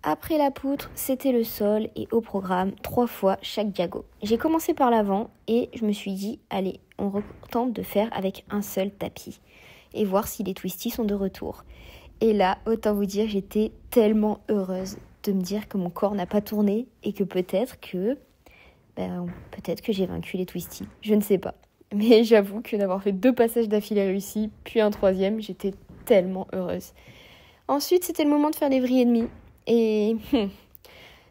Après la poutre, c'était le sol et au programme 3 fois chaque diago. J'ai commencé par l'avant et je me suis dit, allez, on retente de faire avec un seul tapis et voir si les twisties sont de retour. Et là, autant vous dire, j'étais tellement heureuse de me dire que mon corps n'a pas tourné et que peut-être que j'ai vaincu les twisties. Je ne sais pas. Mais j'avoue que d'avoir fait 2 passages d'affilée réussis, puis un 3e, j'étais tellement heureuse. Ensuite, c'était le moment de faire les vrilles et demi. Et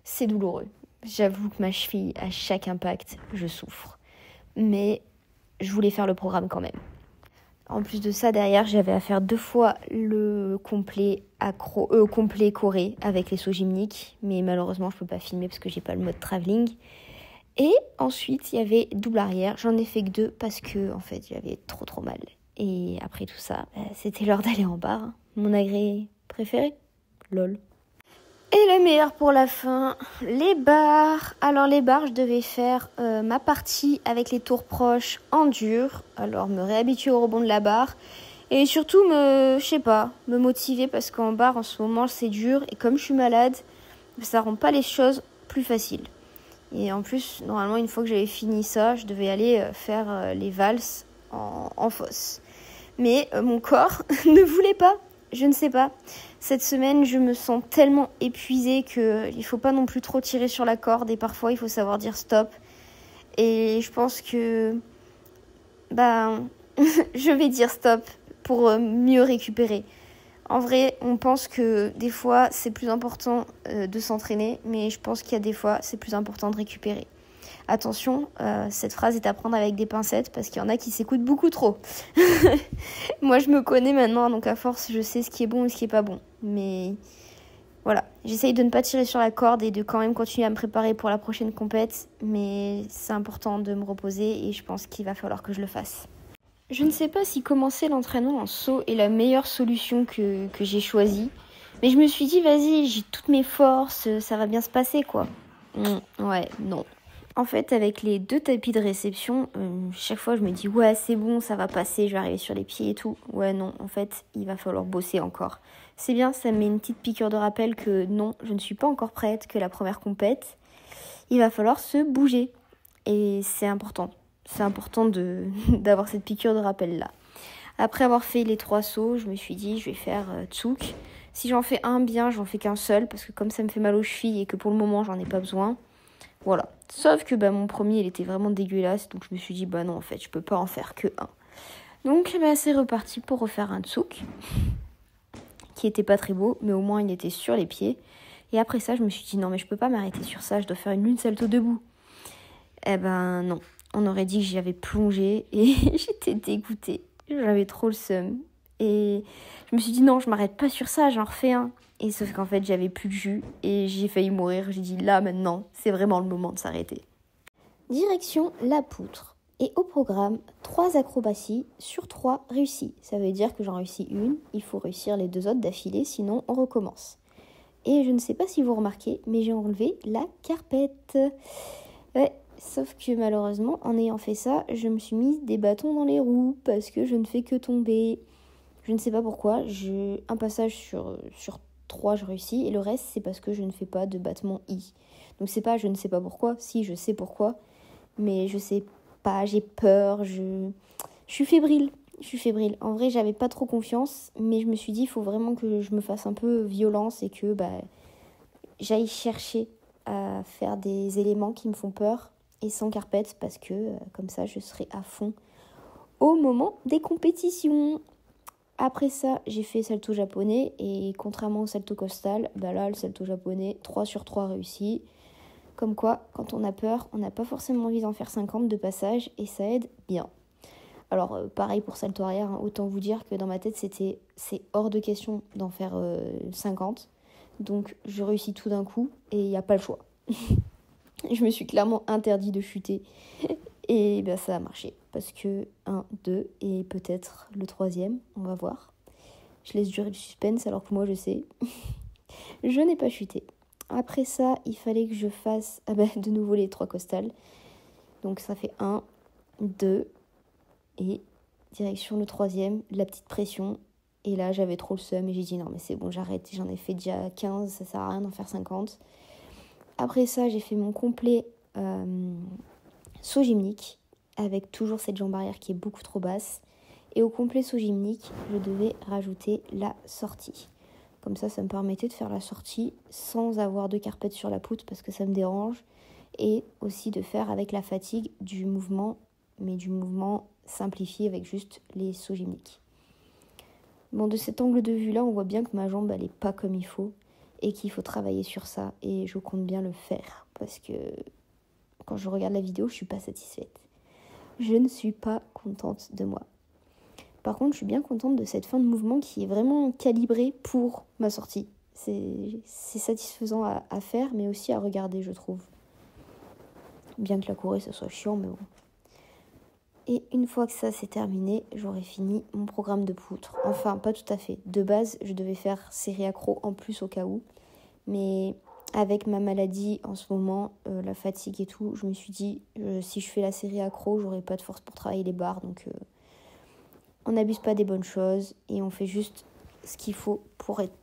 c'est douloureux. J'avoue que ma cheville, à chaque impact, je souffre. Mais je voulais faire le programme quand même. En plus de ça, derrière, j'avais à faire 2 fois le complet complet coré avec les sauts gymniques. Mais malheureusement, je peux pas filmer parce que j'ai pas le mode travelling. Et ensuite, il y avait double arrière. J'en ai fait que 2 parce que, en fait, j'avais trop mal. Et après tout ça, c'était l'heure d'aller en barre. Mon agrès préféré, lol. Et le meilleur pour la fin, les barres. Alors les barres, je devais faire ma partie avec les tours proches en dur. Alors me réhabituer au rebond de la barre. Et surtout me motiver parce qu'en barre en ce moment c'est dur. Et comme je suis malade, ça rend pas les choses plus faciles. Et en plus, normalement une fois que j'avais fini ça, je devais aller faire les valses en fosse. Mais mon corps ne voulait pas. Je ne sais pas. Cette semaine, je me sens tellement épuisée qu'il ne faut pas non plus trop tirer sur la corde. Et parfois, il faut savoir dire stop. Et je pense que je vais dire stop pour mieux récupérer. En vrai, on pense que des fois, c'est plus important de s'entraîner. Mais je pense qu'il y a des fois, c'est plus important de récupérer. Attention, cette phrase est à prendre avec des pincettes parce qu'il y en a qui s'écoutent beaucoup trop. Moi, je me connais maintenant, donc à force, je sais ce qui est bon et ce qui est pas bon. Mais voilà, j'essaye de ne pas tirer sur la corde et de quand même continuer à me préparer pour la prochaine compète. Mais c'est important de me reposer et je pense qu'il va falloir que je le fasse. Je ne sais pas si commencer l'entraînement en saut est la meilleure solution que j'ai choisie. Mais je me suis dit, vas-y, j'ai toutes mes forces, ça va bien se passer, quoi. Ouais, non. En fait, avec les 2 tapis de réception, chaque fois je me dis ouais c'est bon, ça va passer, je vais arriver sur les pieds et tout. Ouais non, en fait, il va falloir bosser encore. C'est bien, ça me met une petite piqûre de rappel que non, je ne suis pas encore prête, que la première compète, il va falloir se bouger. Et c'est important. C'est important d'avoir cette piqûre de rappel là. Après avoir fait les 3 sauts, je me suis dit je vais faire tsouk. Si j'en fais un bien, j'en fais qu'un seul parce que comme ça me fait mal aux chevilles et que pour le moment j'en ai pas besoin. Voilà. Sauf que mon premier, il était vraiment dégueulasse. Donc je me suis dit, non, en fait, je peux pas en faire que un. Donc c'est reparti pour refaire un tsouk. Qui était pas très beau, mais au moins il était sur les pieds. Et après ça, je me suis dit, non, mais je peux pas m'arrêter sur ça. Je dois faire une lune salto debout. Non. On aurait dit que j'y avais plongé. Et j'étais dégoûtée. J'avais trop le seum. Et je me suis dit, non, je m'arrête pas sur ça. J'en refais un. Et sauf qu'en fait, j'avais plus de jus et j'ai failli mourir. J'ai dit, là, maintenant, c'est vraiment le moment de s'arrêter. Direction la poutre. Et au programme, 3 acrobaties sur 3 réussies. Ça veut dire que j'en réussis une, il faut réussir les 2 autres d'affilée, sinon on recommence. Et je ne sais pas si vous remarquez, mais j'ai enlevé la carpette. Ouais, sauf que malheureusement, en ayant fait ça, je me suis mise des bâtons dans les roues parce que je ne fais que tomber. Je ne sais pas pourquoi, un passage sur 3 je réussis et le reste c'est parce que je ne fais pas de battement I. Donc c'est pas je ne sais pas pourquoi, si je sais pourquoi, mais je sais pas, j'ai peur, je suis fébrile. En vrai j'avais pas trop confiance, mais je me suis dit il faut vraiment que je me fasse un peu violence et que j'aille chercher à faire des éléments qui me font peur et sans carpette parce que comme ça je serai à fond au moment des compétitions. Après ça, j'ai fait salto japonais et contrairement au salto costal, là, le salto japonais, 3 sur 3 réussi. Comme quoi, quand on a peur, on n'a pas forcément envie d'en faire 50 de passage et ça aide bien. Alors, pareil pour salto arrière, autant vous dire que dans ma tête, c'est hors de question d'en faire 50. Donc, je réussis tout d'un coup et il n'y a pas le choix. Je me suis clairement interdit de chuter. Et ça a marché. Parce que 1, 2 et peut-être le 3e, on va voir. Je laisse durer le suspense alors que moi je sais. Je n'ai pas chuté. Après ça, il fallait que je fasse de nouveau les 3 costales. Donc ça fait 1, 2 et direction le 3e, la petite pression. Et là, j'avais trop le seum et j'ai dit non, mais c'est bon, j'arrête. J'en ai fait déjà 15, ça sert à rien d'en faire 50. Après ça, j'ai fait mon complet saut gymnique avec toujours cette jambe arrière qui est beaucoup trop basse. Et au complet saut gymnique, je devais rajouter la sortie. Comme ça me permettait de faire la sortie sans avoir de carpette sur la poutre parce que ça me dérange. Et aussi de faire avec la fatigue du mouvement, mais du mouvement simplifié avec juste les sauts gymniques. Bon, de cet angle de vue-là, on voit bien que ma jambe, elle n'est pas comme il faut et qu'il faut travailler sur ça. Et je compte bien le faire parce que quand je regarde la vidéo, je ne suis pas satisfaite. Je ne suis pas contente de moi. Par contre, je suis bien contente de cette fin de mouvement qui est vraiment calibrée pour ma sortie. C'est satisfaisant à faire, mais aussi à regarder, je trouve. Bien que la courée, ça soit chiant, mais bon. Et une fois que ça c'est terminé, j'aurai fini mon programme de poutre. Enfin, pas tout à fait. De base, je devais faire série accro en plus au cas où. Mais avec ma maladie en ce moment, la fatigue et tout, je me suis dit, si je fais la série accro, j'aurai pas de force pour travailler les barres. Donc, on n'abuse pas des bonnes choses et on fait juste ce qu'il faut pour être